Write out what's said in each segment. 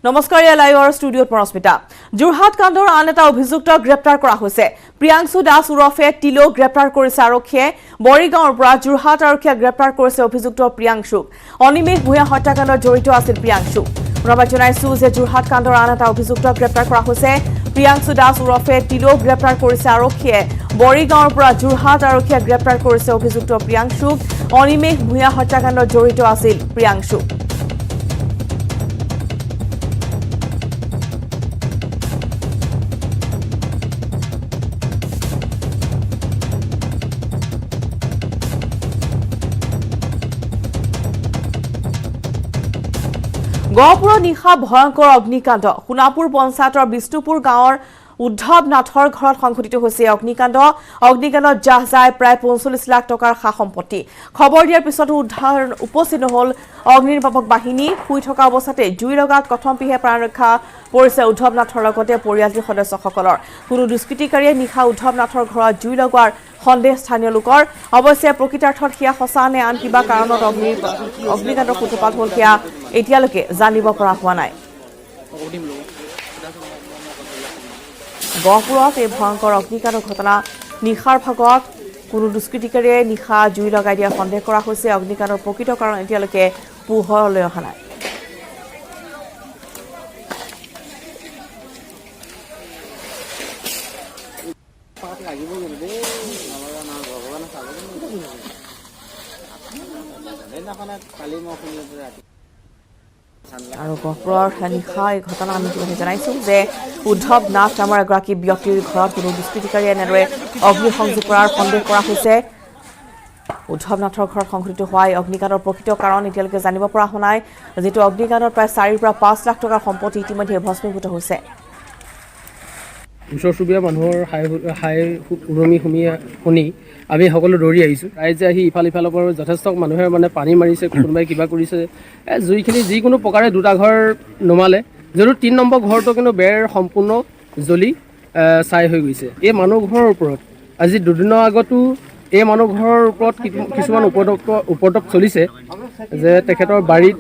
নমস্কাৰ লাইভৰ ষ্টুডিঅ'ত পৰস্মিতা যোৰহাট কাণ্ডৰ আন এটা অভিযুক্ত গ্ৰেপ্তাৰ কৰা হৈছে প্ৰিয়াংশু দাস উৰফে টিলো গ্ৰেপ্তাৰ কৰিছে আৰক্ষীয়ে বৰিগাঁৱৰ পৰা যোৰহাট আৰক্ষীয়ে গ্ৰেপ্তাৰ কৰিছে অভিযুক্ত প্ৰিয়াংশু অনিমেষ ভূঞা হত্যাকাণ্ডত জড়িত আছিল প্ৰিয়াংশু প্ৰবাদ জনাইছো যে যোৰহাট কাণ্ডৰ আন এটা অভিযুক্ত গ্ৰেপ্তাৰ কৰা হৈছে প্ৰিয়াংশু দাস উৰফে টিলো গ্ৰেপ্তাৰ কৰিছে আৰক্ষীয়ে বৰিগাঁৱৰ পৰা যোৰহাট আৰক্ষীয়ে গ্ৰেপ্তাৰ কৰিছে অভিযুক্ত প্ৰিয়াংশুক অনিমেষ ভূঞা হত্যাকাণ্ডত জড়িত আছিল প্ৰিয়াংশু গহপুৰৰ নিশা ভয়ংকৰ অগ্নিকাণ্ড সোণাপুৰ পঞ্চায়তৰ বিষ্ণুপুৰ গাঁৱৰ উদ্ধৱ নাথৰ ঘৰত সংঘটিত হৈছে অগ্নিকাণ্ডত জাহ যায় প্ৰায় ৪৫ লাখ টকাৰ সা সম্পত্তি খবৰ দিয়াৰ পিছতো উদ্ধাৰ উপস্থিত নহল অগ্নিনিৰ্বাপক বাহিনী শুই থকা অৱস্থাতে জুই লগাত কথমপিহে প্ৰাণ ৰক্ষা পৰিছে উদ্ধৱ নাথৰ লগতে পৰিয়ালটিৰ সদস্যসকলৰ কোনো দুষ্কৃতিকাৰীয়ে নিশা উদ্ধৱ নাথৰ ঘৰত জুই লগোৱাৰ সন্দেহ স্থানীয় লোকৰ অৱশ্যে প্ৰকৃতাৰ্থত সেয়া সঁচা নে আন কিবা কাৰণত অগ্নিকাণ্ডৰ সূত্ৰপাত হ'ল সেয়া এতিয়ালৈকে জানিব পৰা হোৱা নাই গহপুৰত এই ভয়ংকৰ অগ্নিকাণ্ডৰ ঘটনা নিশাৰ ভাগত কোনো দুষ্কৃতিকাৰীয়ে নিশা জুই লগাই দিয়া সন্দেহ কৰা হৈছে অগ্নিকাণ্ডৰ প্ৰকৃত কাৰণ এতিয়ালৈকে পোহৰলৈ অহা নাই আৰু গহপুৰৰ নিশা এই ঘটনা আমি জনাইছো যে উদ্ধৱ নাথ নামৰ এগৰাকী ব্যক্তিৰ ঘৰত কোনো দুষ্কৃতিকাৰীয়ে এনেদৰে অগ্নিসংযোগ কৰাৰ সন্দেহ কৰা হৈছে উদ্ধৱ নাথৰ ঘৰত সংঘটিত হোৱা অগ্নিকাণ্ডৰ প্ৰকৃত কাৰণ এতিয়ালৈকে জানিব পৰা হোৱা নাই যিটো অগ্নিকাণ্ডত প্ৰায় ৪ পৰা ৫ লাখ টকাৰ সম্পত্তি ইতিমধ্যে ভস্মীভূত হৈছে ওচৰ চুবুৰীয়া মানুহৰ হাই উৰুমি শুনি আমি সকলো দৌৰি আহিছোঁ ৰাইজে আহি ইফালৰ পৰা যথেষ্ট মানুহে মানে পানী মাৰিছে কোনোবাই কিবা কৰিছে জুইখিনি যিকোনো প্ৰকাৰে দুটা ঘৰ নমালে যদিও ৩ নম্বৰ ঘৰটো কিন্তু বেৰ সম্পূৰ্ণ জ্বলি ছাই হৈ গৈছে এই মানুহ ঘৰৰ ওপৰত আজি দুদিনৰ আগতো এই মানুহ ঘৰৰ ওপৰত কিছুমান উপদ্ৰৱ চলিছে যে তেখেতৰ বাৰীত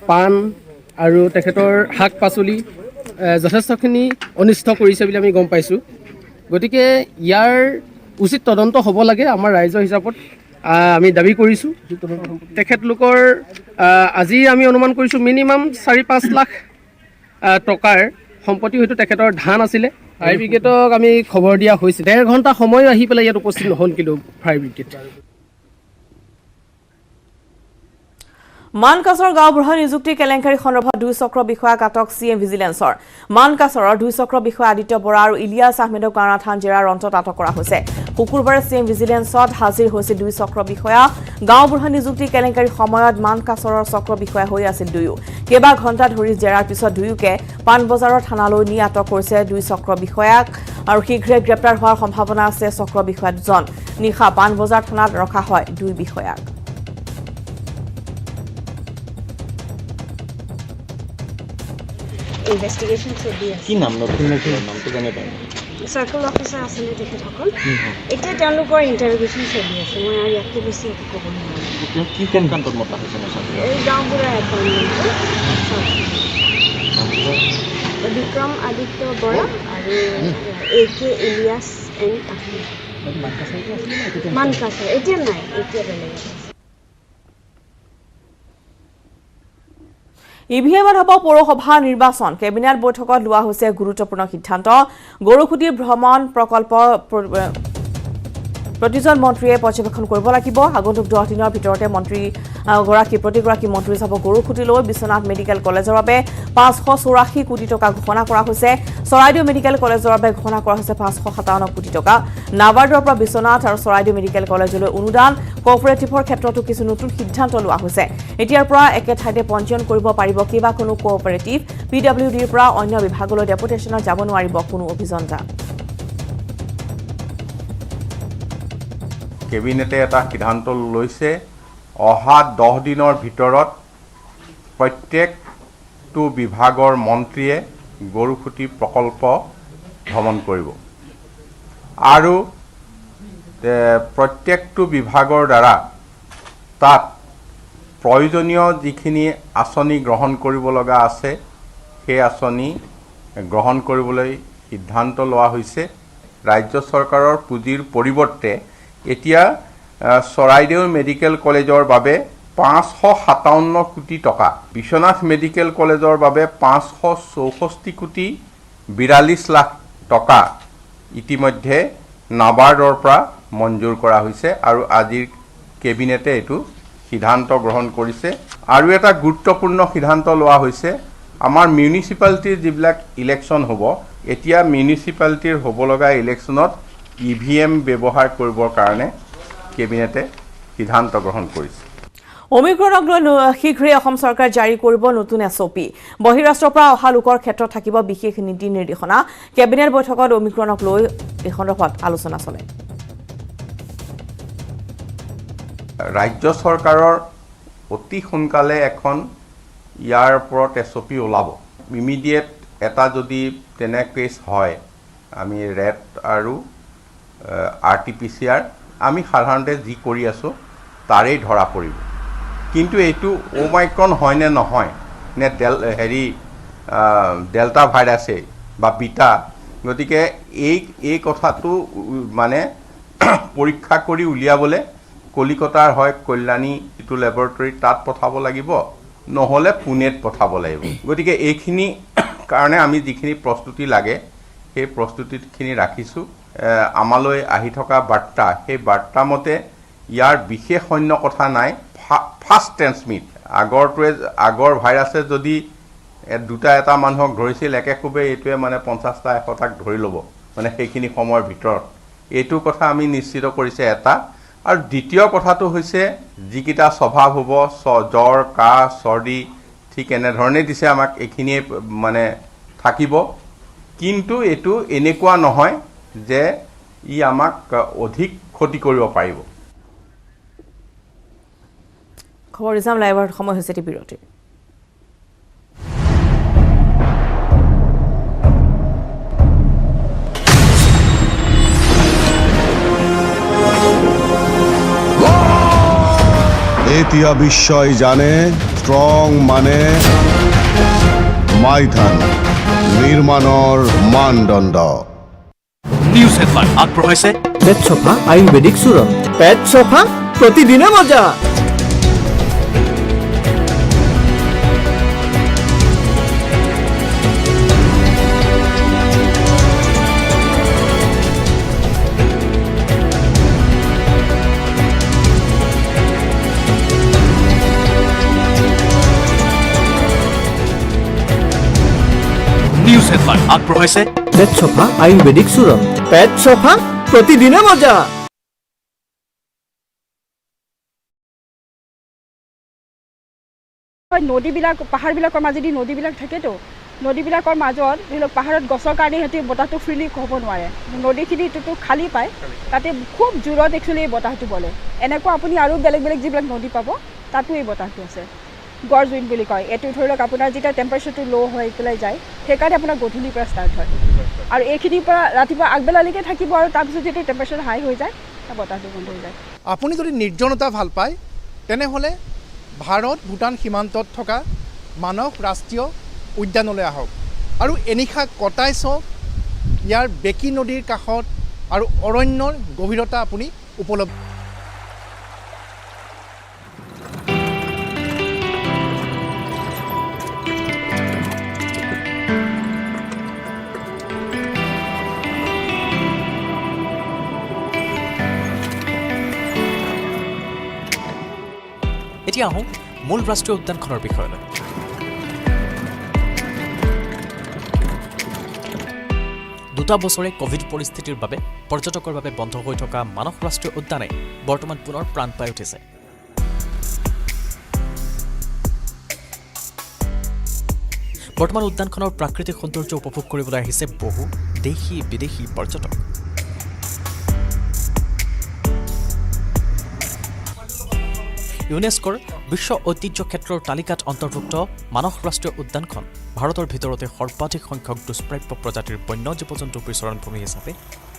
পাণ আৰু তেখেতৰ শাক পাচলি যথেষ্টখিনি অনিষ্ট কৰিছে বুলি আমি গম পাইছোঁ গতিকে ইয়াৰ উচিত তদন্ত হ'ব লাগে আমাৰ ৰাইজৰ হিচাপত আমি দাবী কৰিছোঁ তেখেতলোকৰ আজি আমি অনুমান কৰিছোঁ মিনিমাম ৪-৫ লাখ টকাৰ সম্পত্তি হয়তো তেখেতৰ ধান আছিলে ফায়াৰ ব্ৰিগেডক আমি খবৰ দিয়া হৈছিল ১.৫ ঘণ্টা সময় আহি পেলাই ইয়াত উপস্থিত নহ'ল কিন্তু ফায়াৰ ব্ৰিগেড মানকাছৰ গাঁওবুঢ়া নিযুক্তি কেলেংকাৰী সন্দৰ্ভত ২ চক্ৰ বিষয়াক আটক চিএম ভিজিলেন্সৰ মানকাছৰৰ ২ চক্ৰ বিষয়া আদিত্য বৰা আৰু ইলিয়াছ আহমেদক কাৰণা থান জেৰাৰ অন্তত আটক কৰা হৈছে শুকুৰবাৰে চিএম ভিজিলেন্সত হাজিৰ হৈছে ২ চক্ৰ বিষয়া গাঁওবুঢ়া নিযুক্তি কেলেংকাৰী সময়ত মানকাছৰৰ চক্ৰ বিষয়া হৈ আছিল দুয়ো কেইবা ঘণ্টা ধৰি জেৰাৰ পিছত দুয়োকে পাণবজাৰৰ থানালৈ নি আটক কৰিছে ২ চক্ৰ বিষয়াক আৰু শীঘ্ৰে গ্ৰেপ্তাৰ হোৱাৰ সম্ভাৱনা আছে চক্ৰ বিষয়া দুজন নিশা পাণবজাৰ থানাত ৰখা হয় ২ বিষয়াক ইনভেষ্টিগেশ্যন চলি আছে কি নামটো জানে পায় চাৰ্কল অফিচাৰ আছিলে তেখেতসকল এতিয়া তেওঁলোকৰ ইণ্টাৰভিউশ্যন চলি আছে মই আৰু ইয়াতকৈ বেছি একো ক'ব নোৱাৰোঁ কি কেনেকান্তত মতা হৈছে এই গাঁওবুঢ়াৰ এপইণ্টমেণ্টটো বিক্ৰম আদিত্য বৰা আৰু AK ইলিয়াছ এণ্ড আহমেদ মানকাছৰ এতিয়া নাই এতিয়া বেলেগ ইভিএমত হ'ব পৌৰসভা নিৰ্বাচন কেবিনেট বৈঠকত লোৱা হৈছে গুৰুত্বপূৰ্ণ সিদ্ধান্ত গৰুখুটিৰ ভ্ৰমণ প্ৰকল্প প্ৰতিজন মন্ত্ৰীয়ে পৰ্যবেক্ষণ কৰিব লাগিব আগন্তুক 10 দিনৰ ভিতৰতে প্ৰতিগৰাকী মন্ত্ৰী যাব গৰুখুটিলৈ বিশ্বনাথ মেডিকেল কলেজৰ বাবে ৫৮৪ কোটি টকা ঘোষণা কৰা হৈছে চৰাইদেউ মেডিকেল কলেজৰ বাবে ঘোষণা কৰা হৈছে ৫৫৭ কোটি টকা নাবাৰ্ডৰ পৰা বিশ্বনাথ আৰু চৰাইদেউ মেডিকেল কলেজলৈ অনুদান কোঅপাৰেটিভৰ ক্ষেত্ৰতো কিছু নতুন সিদ্ধান্ত লোৱা হৈছে এতিয়াৰ পৰা একে ঠাইতে পঞ্জীয়ন কৰিব পাৰিব কিবা কোনো কোঅপাৰেটিভ PWDৰ পৰা অন্য বিভাগলৈ ডেপুটেশ্যনত যাব নোৱাৰিব কোনো অভিযন্তা কেবিনেটে এটা সিদ্ধান্ত লৈছে অহা 10 দিনৰ ভিতৰত প্ৰত্যেকটো বিভাগৰ মন্ত্ৰীয়ে গৰুখুটি প্ৰকল্প ভ্ৰমণ কৰিব আৰু প্ৰত্যেকটো বিভাগৰ দ্বাৰা তাত প্ৰয়োজনীয় যিখিনি আঁচনি গ্ৰহণ কৰিব লগা আছে সেই আঁচনি গ্ৰহণ কৰিবলৈ সিদ্ধান্ত লোৱা হৈছে। ৰাজ্য চৰকাৰৰ পুঁজিৰ পৰিৱৰ্তে এতিয়া চৰাইদেউ মেডিকেল কলেজৰ বাবে 557 কোটি টকা, বিশ্বনাথ মেডিকেল কলেজৰ বাবে 564 কোটি 42 লাখ টকা ইতিমধ্যে নাবাৰ্ডৰ পৰা মঞ্জুৰ কৰা হৈছে আৰু আজিৰ কেবিনেটে এইটো সিদ্ধান্ত গ্ৰহণ কৰিছে। আৰু এটা গুৰুত্বপূৰ্ণ সিদ্ধান্ত লোৱা হৈছে, আমাৰ মিউনিচিপালিটিৰ যিবিলাক ইলেকশ্যন হ'ব, এতিয়া মিউনিচিপালিটিৰ হ'ব লগা ইলেকশ্যনত EVM ব্যৱহাৰ কৰিবৰ কাৰণে কেবিনেটে সিদ্ধান্ত গ্ৰহণ কৰিছে। অমিক্ৰণক লৈ শীঘ্ৰে অসম চৰকাৰ জাৰি কৰিব নতুন SOP। বহিৰাষ্ট্ৰৰ পৰা অহা লোকৰ ক্ষেত্ৰত থাকিব বিশেষ নীতি নিৰ্দেশনা। কেবিনেট বৈঠকত অমিক্ৰণক লৈ এই সন্দৰ্ভত আলোচনা চলে। ৰাজ্য চৰকাৰৰ অতি সোনকালে এখন ইয়াৰ ওপৰত SOP ওলাব। ইমিডিয়েট এটা যদি তেনে কেছ হয়, আমি ৰেট আৰু RT-PCR আমি সাধাৰণতে যি কৰি আছোঁ তাৰেই ধৰা পৰিব। কিন্তু এইটো ওমাইক্ৰন হয় নে নহয়, নে ডেল্টা ভাইৰাছে বা বিটা, গতিকে এই কথাটো মানে পৰীক্ষা কৰি উলিয়াবলৈ কলিকতাৰ হয় কল্যাণী যিটো লেবৰেটৰী তাত পঠাব লাগিব, নহ'লে পুনেত পঠাব লাগিব। গতিকে এইখিনি কাৰণে আমি যিখিনি প্ৰস্তুতি লাগে সেই প্ৰস্তুতিখিনি ৰাখিছোঁ। আমালৈ আহি থকা বাৰ্তা, সেই বাৰ্তা মতে ইয়াৰ বিশেষ অন্য কথা নাই, ফাষ্ট ট্ৰেন্সমিট। আগৰ ভাইৰাছে যদি এটা মানুহক ধৰিছিল, একেকোবে এইটোৱে মানে 50টা 100টাক ধৰি ল'ব মানে সেইখিনি সময়ৰ ভিতৰত। এইটো কথা আমি নিশ্চিত কৰিছে এটা। আৰু দ্বিতীয় কথাটো হৈছে, যিকেইটা স্বভাৱ হ'ব, জ্বৰ, কাহ, চৰ্দি, ঠিক এনেধৰণে দিছে আমাক, এইখিনিয়ে মানে থাকিব। কিন্তু এইটো এনেকুৱা নহয় যে ই আমাক অধিক ক্ষতি কৰিব পাৰিব। খবৰ ৰিজাম লাইভৰ সময় হৈছে বিৰতিৰ। এতিয়া বিশ্বই জানে ষ্ট্ৰং মানে মাইথান নিৰ্মাণৰ মানদণ্ড। নিউজ হেডলাইন আগবঢ়াইছে পেট চফা আয়ুৰ্বেদিক চূৰণ। পেট চফা প্ৰতিদিনে মজা। নিউজ হেডলাইন আগবঢ়াইছে পেট চফা আয়ুৰ্বেদিক চূৰণ। পেট চফা প্ৰতিদিনে মজা। নদীবিলাক পাহাৰবিলাকৰ মাজেদি নদীবিলাক থাকেতো, নদীবিলাকৰ মাজত ধৰি লওক পাহাৰত গছৰ কাৰণে সিহঁতি বতাহটো ফ্ৰীলি হ'ব নোৱাৰে। নদীখিনিটো খালী পায়, তাতে খুব জোৰত একচুৱেলি এই বতাহটো বলে। এনেকুৱা আপুনি আৰু বেলেগ বেলেগ যিবিলাক নদী পাব তাতো এই বতাহটো আছে। গড় উইণ্ড বুলি কয় এইটো। ধৰি লওক আপোনাৰ যেতিয়া টেম্পাৰেচাৰটো ল' হৈ পেলাই যায়, সেইকাৰণে আপোনাৰ গধূলিৰ পৰা ষ্টাৰ্ট হয়। আৰু এইখিনিৰ পৰা ৰাতিপুৱা আগবেলালৈকে থাকিব, আৰু তাৰপিছত যেতিয়া টেম্পাৰেচাৰ হাই হৈ যায় বতাহটো বন্ধ হৈ যায়। আপুনি যদি নিৰ্জনতা ভাল পায়, তেনেহ'লে ভাৰত ভূটান সীমান্তত থকা মানস ৰাষ্ট্ৰীয় উদ্যানলৈ আহক আৰু এনিশা কটাই চাওক। ইয়াৰ বেকী নদীৰ কাষত আৰু অৰণ্যৰ গভীৰতা আপুনি উপলব্ধ। এতিয়া আহোঁ মূল ৰাষ্ট্ৰীয় উদ্যানখনৰ বিষয়লৈ। দুটা বছৰে কোভিড পৰিস্থিতিৰ বাবে পৰ্যটকৰ বাবে বন্ধ হৈ থকা মানস ৰাষ্ট্ৰীয় উদ্যানে বৰ্তমান পুনৰ প্ৰাণ পাই উঠিছে। বৰ্তমান উদ্যানখনৰ প্ৰাকৃতিক সৌন্দৰ্য উপভোগ কৰিবলৈ আহিছে বহু দেশী বিদেশী পৰ্যটক। ইউনেস্কোৰ বিশ্ব ঐতিহ্য ক্ষেত্ৰৰ তালিকাত অন্তৰ্ভুক্ত মানস ৰাষ্ট্ৰীয় উদ্যানখন ভাৰতৰ ভিতৰতে সৰ্বাধিক সংখ্যক দুষ্প্ৰাপ্য প্ৰজাতিৰ বন্য জীৱ জন্তুৰ বিচৰণভূমি হিচাপে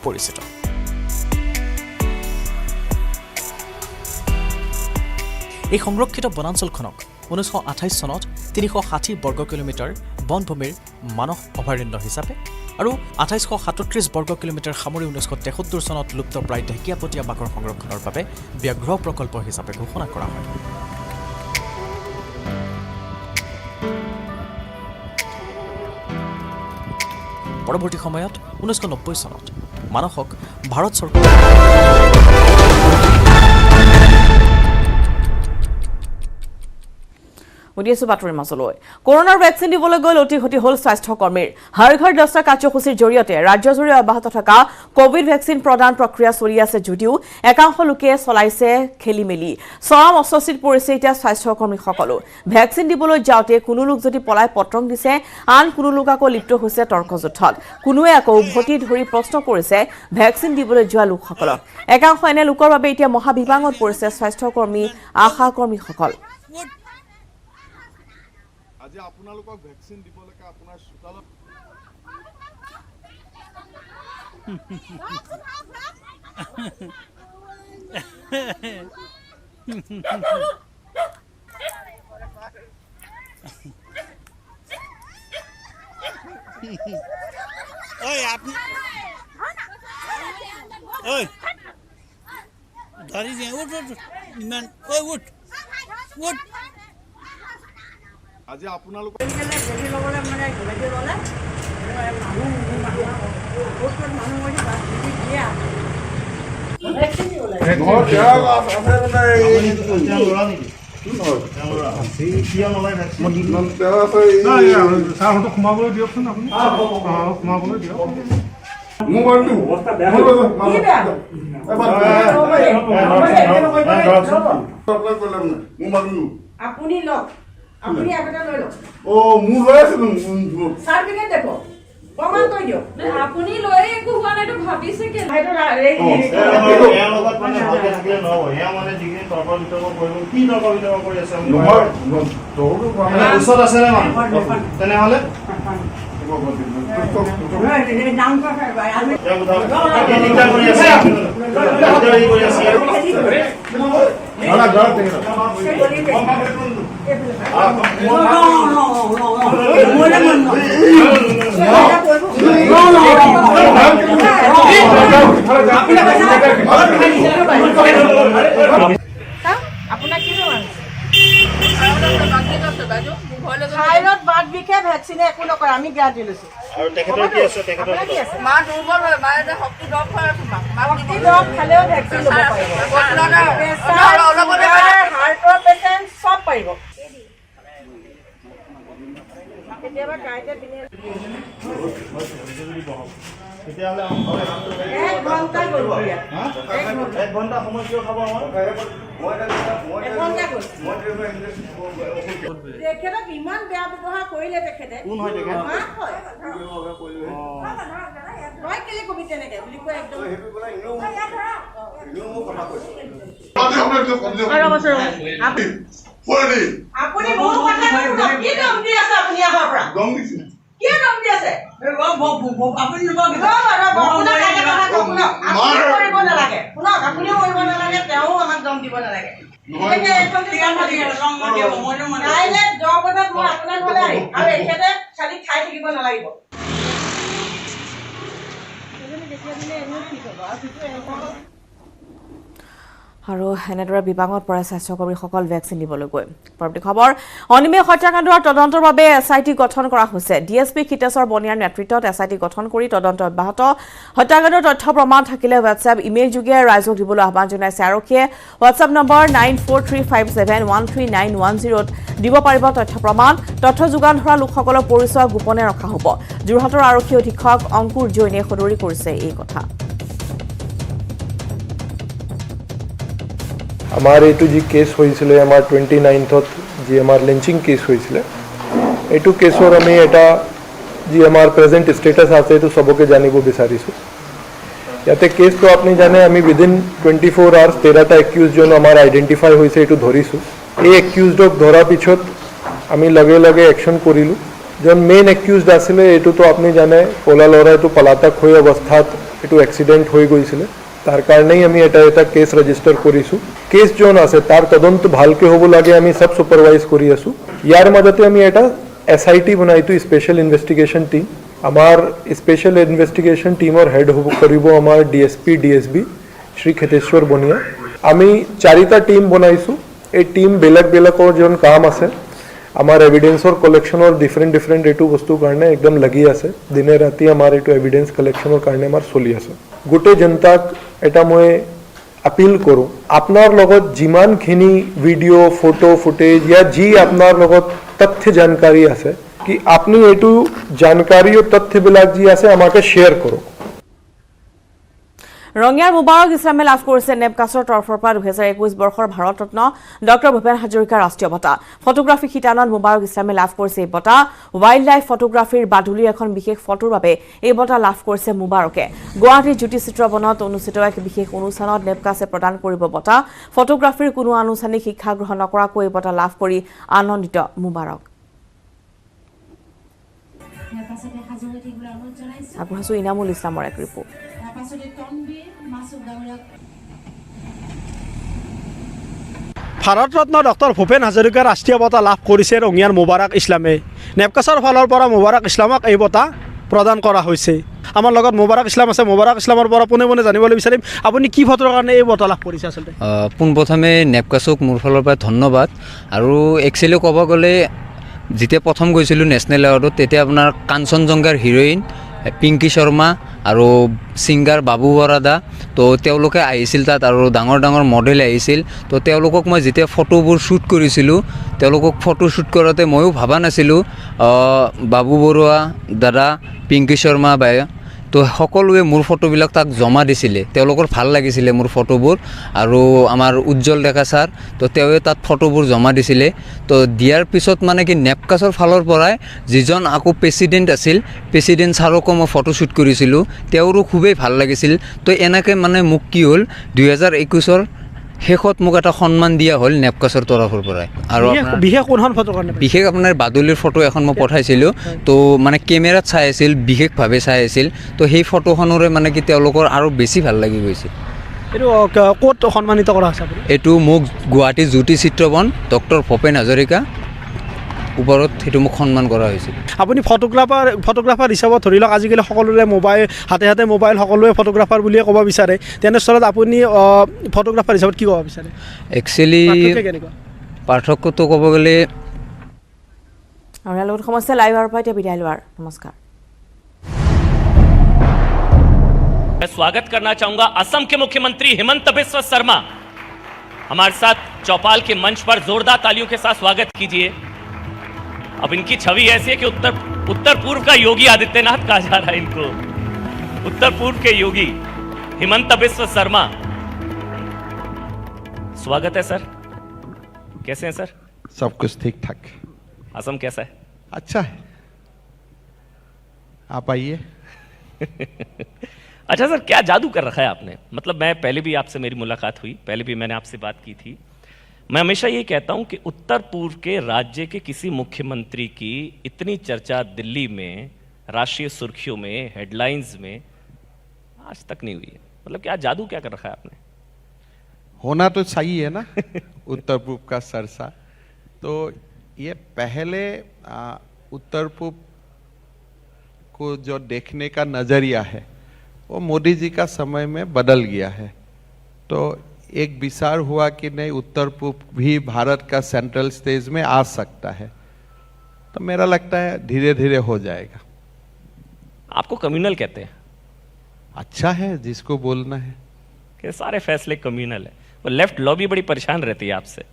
পৰিচিত। এই সংৰক্ষিত বনাঞ্চলখনক 1928 চনত 360 বৰ্গ কিলোমিটাৰ বনভূমিৰ মানস অভয়াৰণ্য হিচাপে আৰু 2837 বৰ্গ কিলোমিটাৰ সামৰি 1973 চনত লুপ্তপ্ৰায় ঢেকীয়াপতীয়া বাঘৰ সংৰক্ষণৰ বাবে ব্যাঘ্ৰ প্ৰকল্প হিচাপে ঘোষণা কৰা হয়। পৰৱৰ্তী সময়ত 1990 চনত মানসক ভাৰত চৰকাৰ বাতৰিৰ মাজলৈ কৰোনাৰ ভেকচিন দিবলৈ গৈ লটি-ঘটি হ'ল স্বাস্থ্যকৰ্মীৰ। হৰ ঘৰ দস্তা কাৰ্যসূচীৰ জৰিয়তে ৰাজ্যজুৰি অব্যাহত থকা কোভিড ভেকচিন প্ৰদান প্ৰক্ৰিয়া চলি আছে যদিও একাংশ লোকে চলাইছে খেলি-মেলি। চৰম অস্বস্তিত পৰিছে এতিয়া স্বাস্থ্যকৰ্মীসকলো। ভেকচিন দিবলৈ যাওঁতে কোনো লোক যদি পলাই পত্ৰং দিছে, আন কোনো লোক আকৌ লিপ্ত হৈছে তৰ্কযুদ্ধত। কোনোৱে আকৌ উভতি ধৰি প্ৰশ্ন কৰিছে ভেকচিন দিবলৈ যোৱা লোকসকলক। একাংশ এনে লোকৰ বাবে এতিয়া মহাবিবাঙত পৰিছে স্বাস্থ্যকৰ্মী, আশাকৰ্মীসকল। আজি আপোনালোকক ভেকচিন দিবলৈকে আপোনাৰ চোতালত আজি আপোনালোক সোমাবলৈ দিয়কচোন আপুনি সোমাবলৈ দিয়ক। আপুনি লওক, আপুনি আগতে লৈ লওক। মোৰ লৈ আছিলো চাৰ্টিফিকেট দেখো, প্ৰমাণ কৰি দিয়ক। আপুনি লৈ একো হোৱা নাইতো ভাবিছে কি? তেনেহলে আপোনাৰ কি থাইৰয়ড বাদ বিষে ভেকচিনে একো নকৰে, আমি গেৰাণ্টি লৈছো। আৰু তেখেতৰ কি আছে? তেখেতৰ কি আছে? মা দুৰ্বল হয়, মা এটা শক্তি দৰৱ খায়, শক্তি দৰৱ খালেও ভেকচিন ল'ব পাৰিব। হাৰ্টৰ পেচেণ্ট চব পাৰিব। কেতিয়াবা কাইতে দিনে তেতিয়াহ'লে 1 ঘণ্টা গ'ল। 1 ঘণ্টা সময় কিয় খাব আমাৰ? তেখেতক ইমান বেয়া ব্যৱহাৰ কৰিলে তেখেতে। কোন হয় তেখেত? তই কেলে কবি তেনেকে বুলি কৈ একদম আপুনি মোৰ কথা কি দম দি আছে? আপুনি আগৰ পৰা দম দিছে, কি দম দি আছে? আপুনি কৰিব নালাগে, শুনক, আপুনিও কৰিব নালাগে, তেওঁ আমাক দম দিব নালাগে। কাইলৈ 10 বজাত মই আপোনাৰ ঘৰলৈ আহিম আৰু এখেতে খালি খাই থাকিব নালাগিব। আৰু এনেদৰে বিভাগত পৰা স্বাস্থ্যকৰ্মীসকল ভেকচিন দিবলৈ গৈ। পৰৱৰ্তী খবৰ, অনিমেষ হত্যাকাণ্ডৰ তদন্তৰ বাবে এছআইটি গঠন কৰা হৈছে। ডিএছপি হিতেশ্বৰ বনিয়াৰ নেতৃত্বত এছআইটি গঠন কৰি তদন্ত অব্যাহত। হত্যাকাণ্ডৰ তথ্য প্ৰমাণ থাকিলে হোৱাটছএপ ইমেইল যোগে ৰাইজক দিবলৈ আহ্বান জনাইছে আৰক্ষীয়ে। হোৱাটছএপ নম্বৰ 9435713910 দিব পাৰিব তথ্য প্ৰমাণ। তথ্য যোগান ধৰা লোকসকলৰ পৰিচয় গোপনে ৰখা হ'ব। যোৰহাটৰ আৰক্ষী অধীক্ষক অংকুৰ জৈনে সদৰি কৰিছে এই কথা। আমাৰ এইটো যি কেছ হৈছিলে, আমাৰ 29th যি আমাৰ লিঞ্চিং কেছ হৈছিলে, এইটো কেছৰ আমি এটা যি আমাৰ প্ৰেজেণ্ট ষ্টেটাছ আছে এইটো চবকে জানিব বিচাৰিছোঁ। ইয়াতে কেছটো আপুনি জানে, আমি উইদিন 24 hours 13টা একিউজজন আমাৰ আইডেণ্টিফাই হৈছে, এইটো ধৰিছোঁ। এই একিউজডক ধৰাৰ পিছত আমি লগে লগে একশ্যন কৰিলোঁ। যোন মেইন একিউজড আছিলে এইটোতো আপুনি জানে, ক'লা ল'ৰা এইটো পলাতক হৈ অৱস্থাত এইটো এক্সিডেণ্ট হৈ গৈছিলে, তাৰ কাৰণেই আমি এটা কেছ ৰেজিষ্টাৰ কৰিছোঁ। কেছ যোন আছে তাৰ তদন্ত ভালকৈ হ'ব লাগে, আমি চব ছুপাৰভাইজ কৰি আছোঁ। ইয়াৰ মাজতে আমি এটা SIT बनाई तो स्पेशल इन्वेस्टिगेशन टीम आमार स्पेशल इन्वेस्टिगेशन टीमर हेड करिब आमार DSP DSB श्री खेतेश्वर बनिया आमी 4टा टीम बनाइছো এই टीम बेलेग बेलेगर जोन काम আছে आमार एविडेंसर कलेक्शनर डिफरेंट एटू बस्तुर कारणे एकदम लगि আছে दिने राति आमार एटू एविडेंस कलेक्शनर कारणे आमार चलि আছে गोटे जनताक এটা মই अपील करूँ आपनार लगत जिमानखिनि भिडिओ फोटो फुटेज या जी आपनार लगत तथ्य जानकारी আছে कि आपनि एटू जानकारी और तथ्य बिलाक जी আছে আমাকে शेयर करो ৰঙিয়াৰ মুবাৰক ইছলামে লাভ কৰিছে নেপকাছৰ তৰফৰ পৰা 2021 বৰ্ষৰ ভাৰত ৰত্ন ডক্টৰ ভূপেন হাজৰিকা ৰাষ্ট্ৰীয় বঁটা ফটোগ্ৰাফী শিতানত মুবাৰক ইছলামে লাভ কৰিছে এই বঁটা ৱাইল্ড লাইফ ফটোগ্ৰাফীৰ বাদুলিৰ এখন বিশেষ ফটোৰ বাবে এই বঁটা লাভ কৰিছে মুবাৰকে গুৱাহাটীৰ জ্যোতি চিত্ৰবনত অনুষ্ঠিত এক বিশেষ অনুষ্ঠানত নেপকাছে প্ৰদান কৰিব বঁটা ফটোগ্ৰাফীৰ কোনো আনুষ্ঠানিক শিক্ষা গ্ৰহণ নকৰাকৈ এই বঁটা লাভ কৰি আনন্দিত মুবাৰক আগবঢ়াইছো ইনামুল ইছলামৰ এক ৰিপৰ্ট ভাৰত ৰত্ন ডক্টৰ ভূপেন হাজৰিকা ৰাষ্ট্ৰীয় বঁটা লাভ কৰিছে ৰঙিয়াৰ মুবাৰক ইছলামে নেপকাছৰ ফালৰ পৰা মুবাৰক ইছলামক এই বঁটা প্ৰদান কৰা হৈছে আমাৰ লগত মুবাৰক ইছলাম আছে মুবাৰক ইছলামৰ পৰা পোনে পোনে জানিবলৈ বিচাৰিম আপুনি কি ফটোৰ কাৰণে এই বঁটা লাভ কৰিছে আচলতে পোনপ্ৰথমে নেপকাছক মোৰ ফালৰ পৰা ধন্যবাদ আৰু একচুৱেলি ক'ব গ'লে যেতিয়া প্ৰথম গৈছিলোঁ নেশ্যনেল এৱাৰ্ডত তেতিয়া আপোনাৰ কাঞ্চনজংঘাৰ হিৰ'ইন পিংকি শৰ্মা আৰু ছিংগাৰ বাবু বৰাদা তো তেওঁলোকে আহিছিল তাত আৰু ডাঙৰ ডাঙৰ মডেল আহিছিল তো তেওঁলোকক মই যেতিয়া ফটোবোৰ শ্বুট কৰিছিলোঁ তেওঁলোকক ফটো শ্বুট কৰোঁতে ময়ো ভবা নাছিলোঁ বাবু বৰুৱা দাদা পিংকি শৰ্মা বাই তো সকলোৱে মোৰ ফটোবিলাক তাক জমা দিছিলে তেওঁলোকৰ ভাল লাগিছিলে মোৰ ফটোবোৰ আৰু আমাৰ উজ্জ্বল ডেকা ছাৰ তো তেওঁৱে তাত ফটোবোৰ জমা দিছিলে তো দিয়াৰ পিছত মানে কি নেপকাছৰ ফালৰ পৰাই যিজন আকৌ প্ৰেছিডেণ্ট আছিল প্ৰেছিডেণ্ট ছাৰকো মই ফটো শ্বুট কৰিছিলোঁ তেওঁৰো খুবেই ভাল লাগিছিল তো এনেকৈ মানে মোক কি হ'ল 2021 শেষত মোক এটা সন্মান দিয়া হ'ল নেপকাছৰ তৰফৰ পৰাই আৰু বিশেষ কোনখন ফটো কাৰণে বিশেষ আপোনাৰ বাদুলিৰ ফটো এখন মই পঠাইছিলোঁ তো মানে কেমেৰাত চাই আছিল বিশেষভাৱে চাই আছিল তো সেই ফটোখনৰে মানে কি তেওঁলোকৰ আৰু বেছি ভাল লাগি গৈছিল এইটো ক'ত সন্মানিত কৰা হৈছে এইটো মোক গুৱাহাটী জ্যোতি চিত্ৰবন ডক্টৰ ভূপেন হাজৰিকা ওপৰত সেইটো মোক সন্মান কৰা হৈছিল আপুনি ফটোগ্ৰাফাৰ হিচাপত ধৰি লওক আজিকালি সকলোৰে মোবাইল হাতে মোবাইল সকলোৱে ফটোগ্ৰাফাৰ বুলিয়ে ক'ব বিচাৰে তেনেস্থলত আপুনি ফটোগ্ৰাফাৰ হিচাপত কি ক'ব বিচাৰে একচুৱেলি পাৰ্থক্যটো ক'ব গ'লে আৰু ইয়াৰ লগত সমস্যা লাইভ আৰু পাই বিদায় লোৱাৰ নমস্কাৰ मैं स्वागत करना चाहूंगा असम के मुख्यमंत्री हिमंत बिस्व शर्मा हमारे साथ चौपाल के मंच पर जोरदार तालियों के साथ स्वागत कीजिए अब इनकी छवि ऐसी है कि उत्तर पूर्व का योगी आदित्यनाथ कहा जा रहा है इनको उत्तर पूर्व के योगी हिमंत बिस्व शर्मा स्वागत है सर कैसे हैं सर सब कुछ ठीक ठाक असम कैसा है अच्छा है आप आइए अच्छा सर क्या जादू कर रखा है आपने मतलब मैं पहले भी आपसे मेरी मुलाकात हुई पहले भी मैंने आपसे बात की थी मैं हमेशा ये कहता हूं कि उत्तर पूर्व के राज्य के किसी मुख्यमंत्री की इतनी चर्चा दिल्ली में राष्ट्रीय सुर्खियों में हेडलाइंस में आज तक नहीं हुई है मतलब क्या जादू क्या कर रखा है आपने होना तो सही है ना उत्तर पूर्व का सरसा तो ये पहले उत्तर पूर्व को जो देखने का नजरिया है वो मोदी जी का समय में बदल गया है तो एक विचार हुआ कि नहीं उत्तर पूर्व भी भारत का सेंट्रल स्टेज में आ सकता है तो मेरा लगता है धीरे धीरे हो जाएगा आपको कम्युनल कहते हैं अच्छा है जिसको बोलना है कि सारे फैसले कम्युनल है वो लेफ्ट लॉबी बड़ी परेशान रहती है आपसे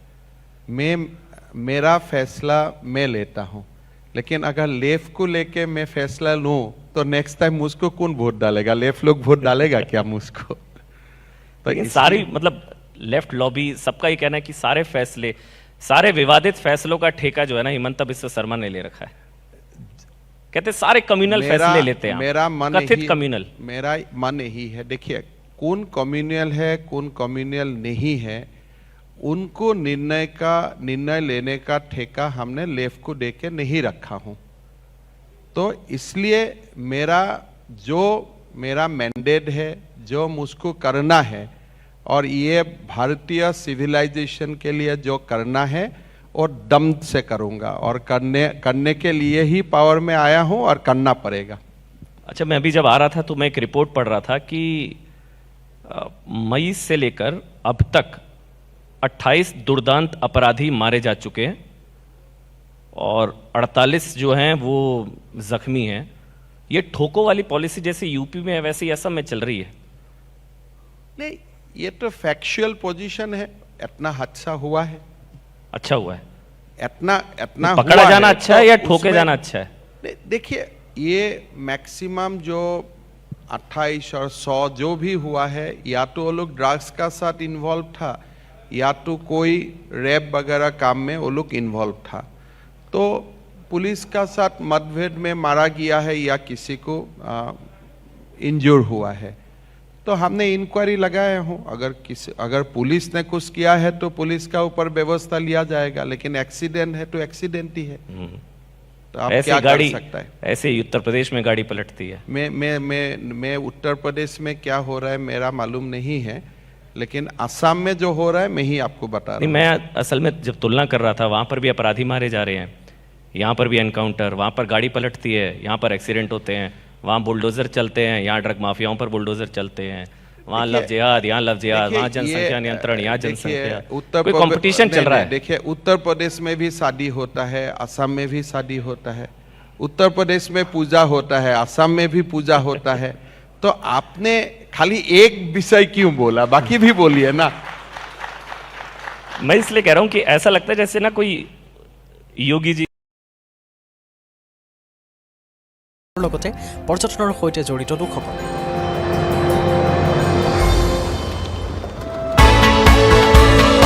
मेरा फैसला मैं लेता हूँ लेकिन अगर लेफ्ट को लेके मैं फैसला लूँ तो नेक्स्ट टाइम मुझको कौन वोट डालेगा लेफ्ट लोग वोट डालेगा क्या मुझको तो सारी मतलब लेफ्ट लॉबी सबका ये कहना है कि सारे फैसले सारे विवादित फैसलों का ठेका जो है ना हिमंत बिस्व शर्मा ने ले रखा है कहते सारे कम्युनल फैसले लेते हैं मेरा मन कथित कम्युनल मेरा मन यही है देखिए कौन कम्युनल है कौन कम्युनल नहीं है उनको निर्णय लेने का ठेका हमने लेफ्ट को देके नहीं रखा हूं तो इसलिए मेरा मैंडेट है जो मुझको करना है और ये भारतीय सिविलाइजेशन के लिए जो करना है और दम से करूँगा और करने के लिए ही पावर में आया हूँ और करना पड़ेगा। अच्छा, मैं अभी जब आ रहा था तो मैं एक रिपोर्ट पढ़ रहा था कि मई से लेकर अब तक 28 दुर्दांत अपराधी मारे जा चुके हैं और 48 जो हैं वो जख्मी हैं। ये ठोको वाली पॉलिसी जैसे यूपी में है वैसे ही असम में चल रही है। नहीं, ये तो फैक्चुअल पोजीशन है। इतना हादसा हुआ है, अच्छा हुआ है, इतना पकड़ा हुआ जाना है, अच्छा है या ठोके जाना अच्छा है? देखिए, ये मैक्सिमम जो 28 और 100 जो भी हुआ है, या तो वो लोग ड्रग्स का साथ इन्वॉल्व था या तो कोई रेप वगैरह काम में वो लोग इन्वॉल्व था। तो पुलिस का साथ मतभेद में मारा गया है या किसी को इंजूर हुआ है, तो हमने इंक्वायरी लगाया हूँ। अगर पुलिस ने कुछ किया है तो पुलिस का ऊपर व्यवस्था लिया जाएगा, लेकिन एक्सीडेंट है तो एक्सीडेंट ही है। तो आप क्या कर सकता है? ऐसे ही उत्तर प्रदेश में गाड़ी पलटती है। मैं उत्तर प्रदेश में क्या हो रहा है मेरा मालूम नहीं है, लेकिन असम में जो हो रहा है मैं ही आपको बता रहा हूँ। मैं असल में जब तुलना कर रहा था, वहां पर भी अपराधी मारे जा रहे हैं, यहाँ पर भी एनकाउंटर, वहां पर गाड़ी पलटती है, यहाँ पर एक्सीडेंट होते हैं, वहाँ बुलडोजर चलते हैं, यहाँ ड्रग माफियाओं पर बुलडोजर चलते हैं, वहाँ लव जिहाद, यहाँ लव जिहाद, वहाँ जनसंख्या नियंत्रण, यहाँ जनसंख्या, कोई कंपटीशन चल रहा है। देखिए, उत्तर प्रदेश में भी शादी होता है, असम में भी शादी होता है। उत्तर प्रदेश में पूजा होता है, असम में भी पूजा होता है। तो आपने खाली एक विषय क्यों बोला, बाकी भी बोलिए ना। मैं इसलिए कह रहा हूं कि ऐसा लगता है जैसे ना कोई योगी जी লগতে পৰ্যটনৰ সৈতে জড়িত লোকসকল